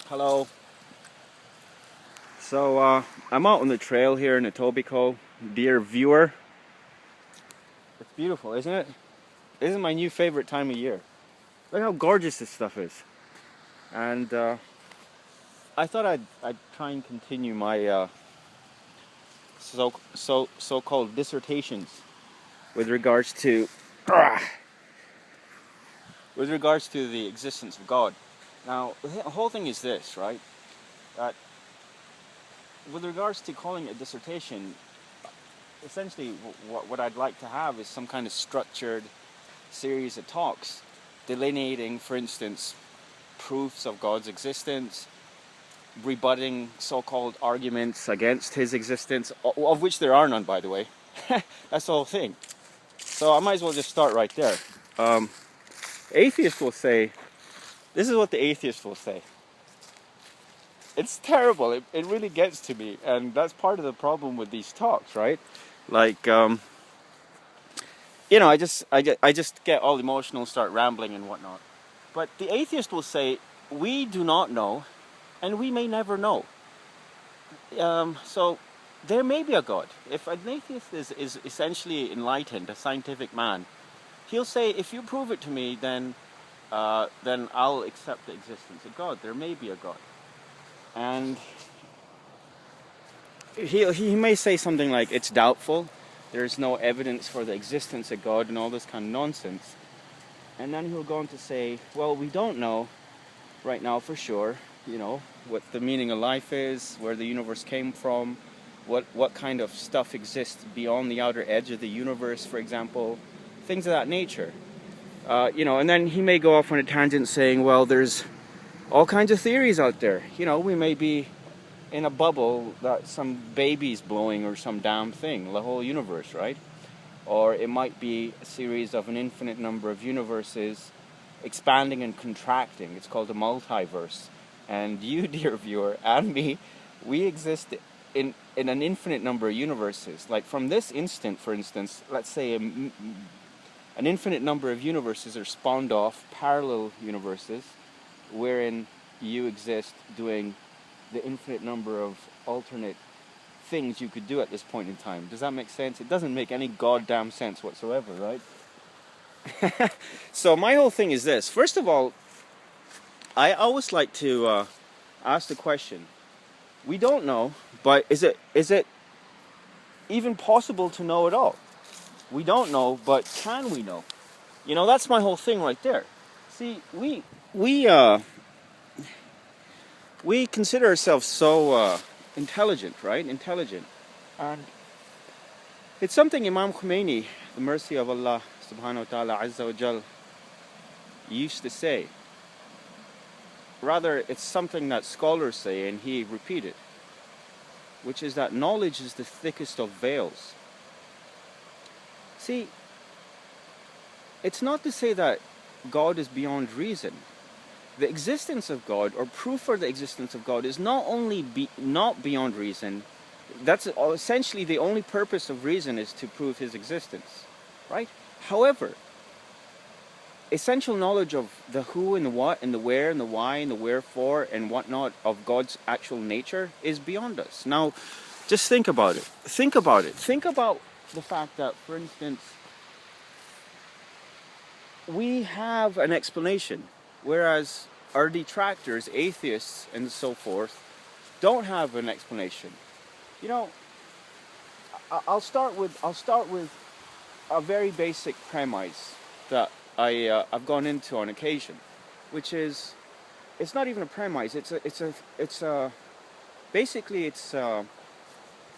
Hello. So I'm out on the trail here in Etobicoke, dear viewer. It's beautiful, isn't it? This is my new favorite time of year. Look how gorgeous this stuff is. And I thought I'd try and continue my so-called dissertations with regards to the existence of God. Now, the whole thing is this, right? That with regards to calling it a dissertation, essentially what I'd like to have is some kind of structured series of talks delineating, for instance, proofs of God's existence, rebutting so-called arguments against his existence, of which there are none, by the way. That's the whole thing. So I might as well just start right there. Atheists will say, this is what the atheists will say. It's terrible. It really gets to me, and that's part of the problem with these talks, right? Like, I just get all emotional, start rambling and whatnot. But the atheist will say, we do not know, and we may never know. So there may be a God. If an atheist is essentially enlightened, a scientific man, he'll say, if you prove it to me, then I'll accept the existence of God. There may be a God. And he may say something like, it's doubtful, there's no evidence for the existence of God and all this kind of nonsense. And then he'll go on to say, well, we don't know right now for sure, what the meaning of life is, where the universe came from, what kind of stuff exists beyond the outer edge of the universe, for example, things of that nature. And then he may go off on a tangent saying, well, there's all kinds of theories out there. We may be in a bubble that some baby's blowing or some damn thing, the whole universe, right? Or it might be a series of an infinite number of universes expanding and contracting. It's called a multiverse. And you, dear viewer, and me, we exist in an infinite number of universes. Like from this instant, for instance, let's say an infinite number of universes are spawned off, parallel universes, wherein you exist doing the infinite number of alternate things you could do at this point in time. Does that make sense? It doesn't make any goddamn sense whatsoever, right? So my whole thing is this. First of all, I always like to ask the question, we don't know, but is it even possible to know at all? We don't know, but can we know? That's my whole thing right there. See, we consider ourselves so intelligent, right? Intelligent. And it's something Imam Khomeini, the mercy of Allah subhanahu wa ta'ala azza wa jal, used to say. Rather, it's something that scholars say and he repeated, which is that knowledge is the thickest of veils. See, it's not to say that God is beyond reason. The existence of God, or proof for the existence of God, is not only not beyond reason. That's essentially the only purpose of reason, is to prove his existence, right? However, essential knowledge of the who and the what and the where and the why and the wherefore and whatnot of God's actual nature is beyond us. Now, just think about it. Think about it. Think about the fact that, for instance, we have an explanation, whereas our detractors, atheists and so forth, don't have an explanation. I'll start with a very basic premise that I've gone into on occasion, which is, it's not even a premise.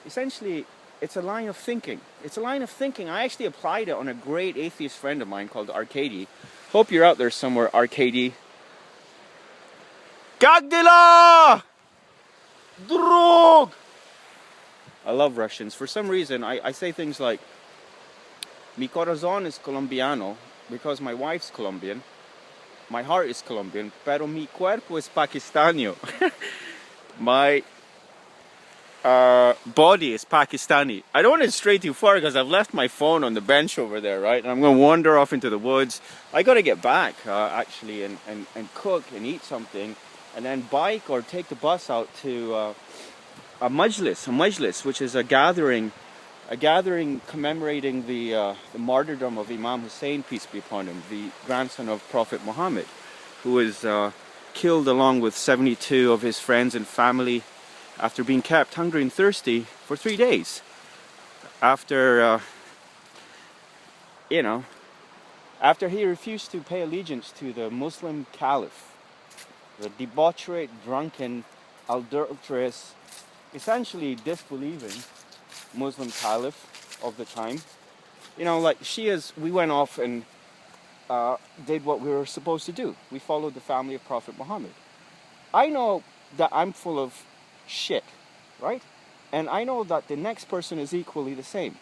Essentially it's a line of thinking. It's a line of thinking. I actually applied it on a great atheist friend of mine called Arkady. Hope you're out there somewhere, Arkady. Gagdila! Drog! I love Russians. For some reason, I say things like, mi corazón es colombiano, because my wife's Colombian. My heart is Colombian, pero mi cuerpo es pakistaño. My body is Pakistani. I don't want to stray too far because I've left my phone on the bench over there, right? And I'm going to wander off into the woods. I got to get back, actually, and cook and eat something and then bike or take the bus out to a majlis, which is a gathering commemorating the martyrdom of Imam Husain, peace be upon him, the grandson of Prophet Muhammad, who was killed along with 72 of his friends and family after being kept hungry and thirsty for 3 days. After, after he refused to pay allegiance to the Muslim caliph, the debaucherate, drunken, adulterous, essentially disbelieving Muslim caliph of the time. Like we went off and did what we were supposed to do. We followed the family of Prophet Muhammad. I know that I'm full of shit, right? And I know that the next person is equally the same.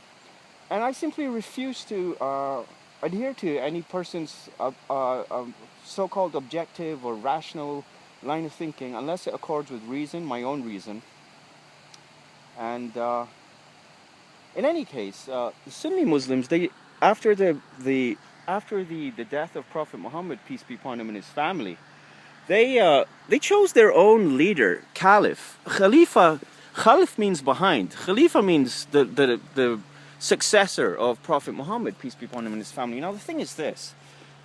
And I simply refuse to adhere to any person's so-called objective or rational line of thinking unless it accords with reason, my own reason. And in any case, the Sunni Muslims, after the death of Prophet Muhammad, peace be upon him, and his family, they chose their own leader, caliph. Khalif means behind. Khalifa means the successor of Prophet Muhammad, peace be upon him, and his family. Now the thing is this,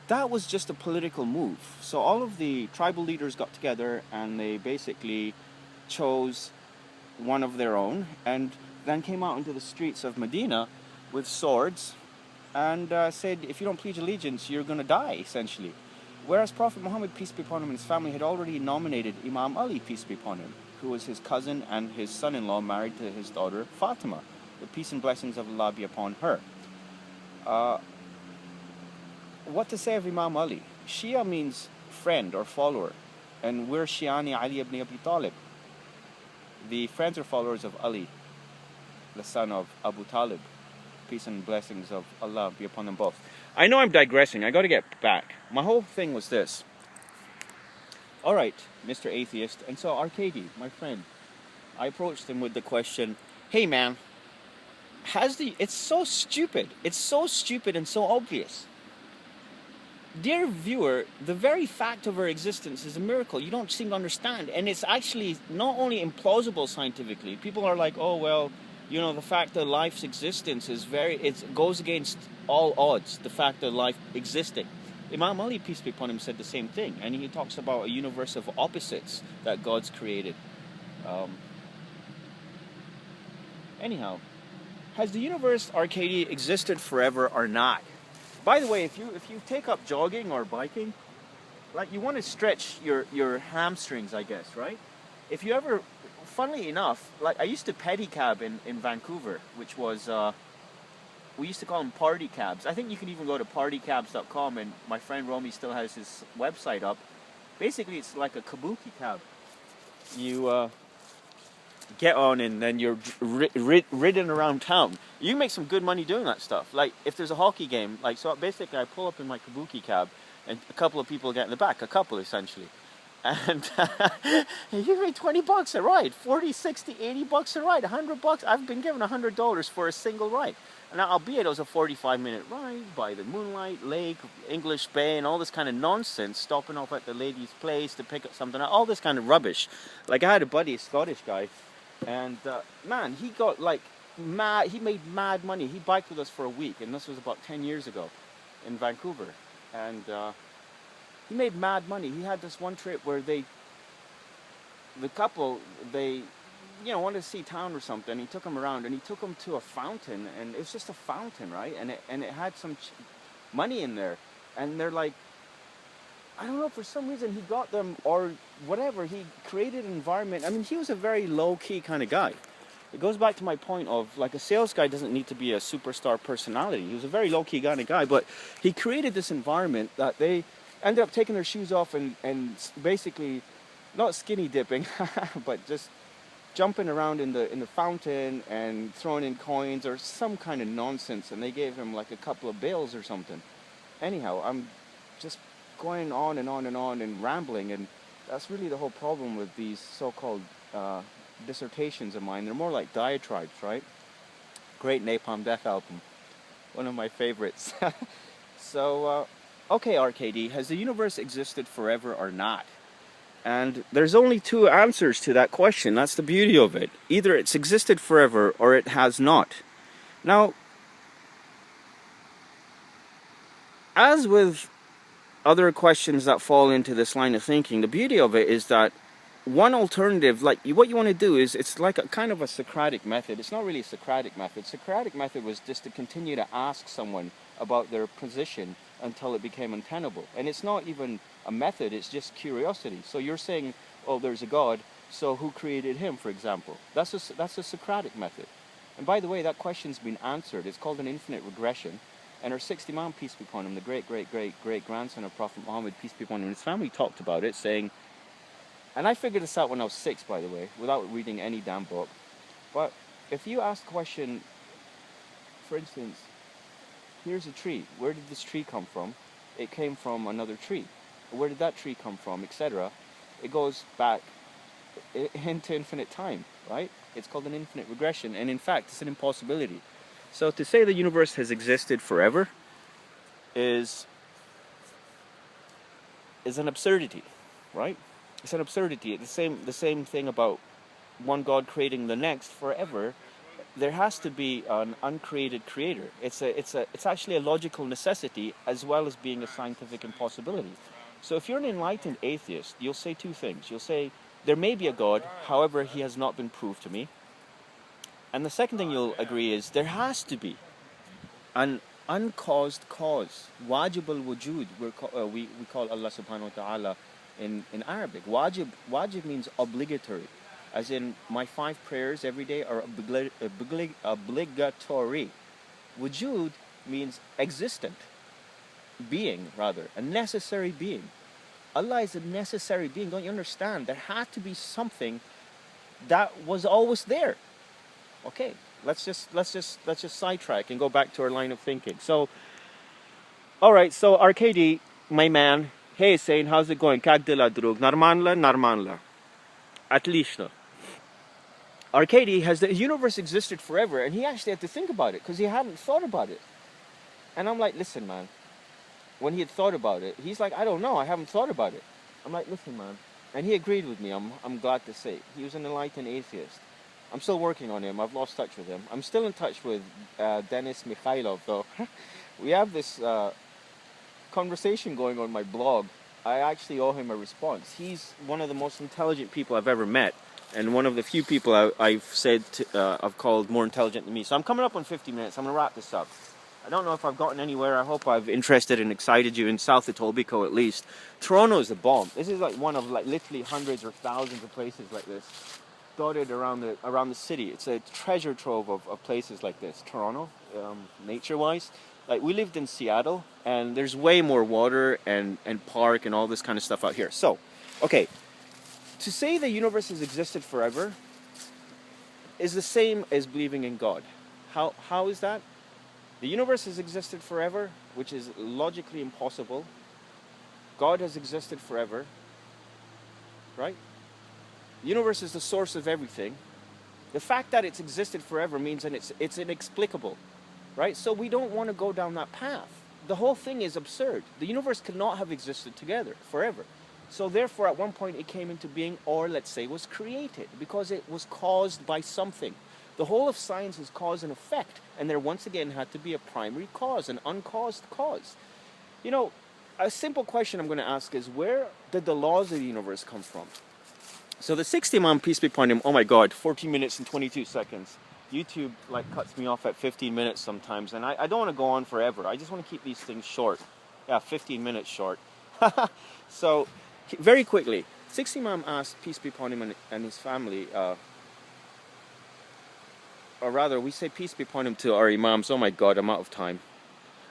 that was just a political move. So all of the tribal leaders got together and they basically chose one of their own, and then came out into the streets of Medina with swords and said, if you don't pledge allegiance, you're going to die, essentially. Whereas Prophet Muhammad, peace be upon him, and his family had already nominated Imam Ali, peace be upon him, who was his cousin and his son-in-law, married to his daughter Fatima. The peace and blessings of Allah be upon her. What to say of Imam Ali? Shia means friend or follower, and we're Shiani Ali ibn Abi Talib, the friends or followers of Ali, the son of Abu Talib. Peace and blessings of Allah be upon them both. I know I'm digressing. I got to get back. My whole thing was this. All right, Mr. Atheist. And so Arcady, my friend, I approached him with the question, hey man, it's so stupid. It's so stupid and so obvious. Dear viewer, the very fact of our existence is a miracle. You don't seem to understand. And it's actually not only implausible scientifically. People are like, oh, well, the fact that life's existence is it goes against all odds, the fact that life existing. Imam Ali, peace be upon him, said the same thing. And he talks about a universe of opposites that God's created. Anyhow, has the universe, Arcady, existed forever or not? By the way, if you take up jogging or biking, like you want to stretch your hamstrings, I guess, right? If you ever, funnily enough, like I used to pedicab in Vancouver, which was, we used to call them party cabs. I think you can even go to partycabs.com, and my friend Romy still has his website up. Basically, it's like a kabuki cab. You get on and then you're ridden around town. You make some good money doing that stuff. Like if there's a hockey game, like so basically I pull up in my kabuki cab and a couple of people get in the back, a couple essentially. And you make $20 a ride, 40, 60, 80 bucks a ride, $100. I've been given $100 for a single ride. And albeit it was a 45-minute ride by the moonlight, lake, English Bay, and all this kind of nonsense, stopping off at the lady's place to pick up something, all this kind of rubbish. Like I had a buddy, a Scottish guy, and man, he got like mad, he made mad money. He biked with us for a week, and this was about 10 years ago in Vancouver. And he made mad money. He had this one trip where the couple, wanted to see town or something. He took them around, and he took them to a fountain, and it's just a fountain, right? And it had some money in there, and they're like, I don't know, for some reason he got them, or whatever, he created an environment. I mean, he was a very low-key kind of guy. It goes back to my point of, like, a sales guy doesn't need to be a superstar personality. He was a very low-key kind of guy, but he created this environment that they ended up taking their shoes off and basically, not skinny dipping, but just jumping around in the fountain and throwing in coins or some kind of nonsense, and they gave him like a couple of bills or something. Anyhow, I'm just going on and on and on and rambling, and that's really the whole problem with these so-called dissertations of mine. They're more like diatribes, right? Great Napalm Death album, one of my favorites. So, okay, RKD, has the universe existed forever or not? And there's only two answers to that question. That's the beauty of it. Either it's existed forever or it has not. Now, as with other questions that fall into this line of thinking, the beauty of it is that one alternative, like what you want to do is, it's like a kind of a Socratic method. It's not really a Socratic method. Socratic method was just to continue to ask someone about their position until it became untenable. And it's not even a method, it's just curiosity. So you're saying, oh, there's a God, so who created him, for example? That's a Socratic method. And by the way, that question's been answered. It's called an infinite regression. And our 60 Imam, peace be upon him, the great grandson of Prophet Muhammad, peace be upon him, and his family talked about it, saying, and I figured this out when I was 6, by the way, without reading any damn book. But if you ask the question, for instance, here's a tree. Where did this tree come from? It came from another tree. Where did that tree come from, etc.? It goes back into infinite time, right? It's called an infinite regression, and in fact, it's an impossibility. So to say the universe has existed forever is an absurdity, right? It's an absurdity. The same thing about one God creating the next forever. There has to be an uncreated creator. It's actually a logical necessity as well as being a scientific impossibility. So if you're an enlightened atheist, you'll say two things. You'll say, there may be a God, however, he has not been proved to me. And the second thing you'll agree is, there has to be an uncaused cause. Wajib al-wujud, we call Allah subhanahu wa ta'ala in Arabic. Wajib means obligatory. As in, my 5 prayers every day are obligatory. Wujud means existent. Being, rather. A necessary being. Allah is a necessary being. Don't you understand? There had to be something that was always there. Okay, let's just sidetrack and go back to our line of thinking. So, all right. So, RKD, my man. Hey, Sain, how's it going? Kak dila drug. Narmanla. Atlishna. RKD has the universe existed forever, and he actually had to think about it because he hadn't thought about it. And I'm like, listen, man. When he had thought about it, he's like, I don't know, I haven't thought about it. I'm like, listen, man. And he agreed with me. I'm glad to say. He was an enlightened atheist. I'm still working on him. I've lost touch with him. I'm still in touch with Denis Mikhailov, though. We have this conversation going on my blog. I actually owe him a response. He's one of the most intelligent people I've ever met, and one of the few people I've called more intelligent than me. So I'm coming up on 50 minutes. I'm going to wrap this up. I don't know if I've gotten anywhere. I hope I've interested and excited you in South Etobicoke at least. Toronto is a bomb. This is like one of literally hundreds or thousands of places like this dotted around the city. It's a treasure trove of places like this. Toronto, nature-wise. Like, we lived in Seattle, and there's way more water and park and all this kind of stuff out here. So, okay, to say the universe has existed forever is the same as believing in God. How is that? The universe has existed forever, which is logically impossible. God has existed forever, right? The universe is the source of everything. The fact that it's existed forever means that it's inexplicable, right? So we don't want to go down that path. The whole thing is absurd. The universe cannot have existed together forever. So therefore, at one point it came into being, or let's say was created, because it was caused by something. The whole of science is cause and effect, and there once again had to be a primary cause, an uncaused cause. You know, a simple question I'm going to ask is, where did the laws of the universe come from? So the 60 Imam, peace be upon him, oh my God, 14 minutes and 22 seconds. YouTube cuts me off at 15 minutes sometimes, and I don't want to go on forever. I just want to keep these things short. Yeah, 15 minutes short. So, very quickly, 60 Imam asked, peace be upon him and his family, or rather, we say peace be upon him to our imams. Oh my God, I'm out of time.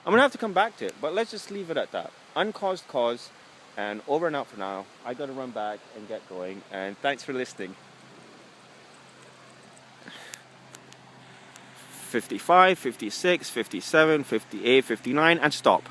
I'm going to have to come back to it, but let's just leave it at that. Uncaused cause, and over and out for now. I got to run back and get going, and thanks for listening. 55, 56, 57, 58, 59, and stop.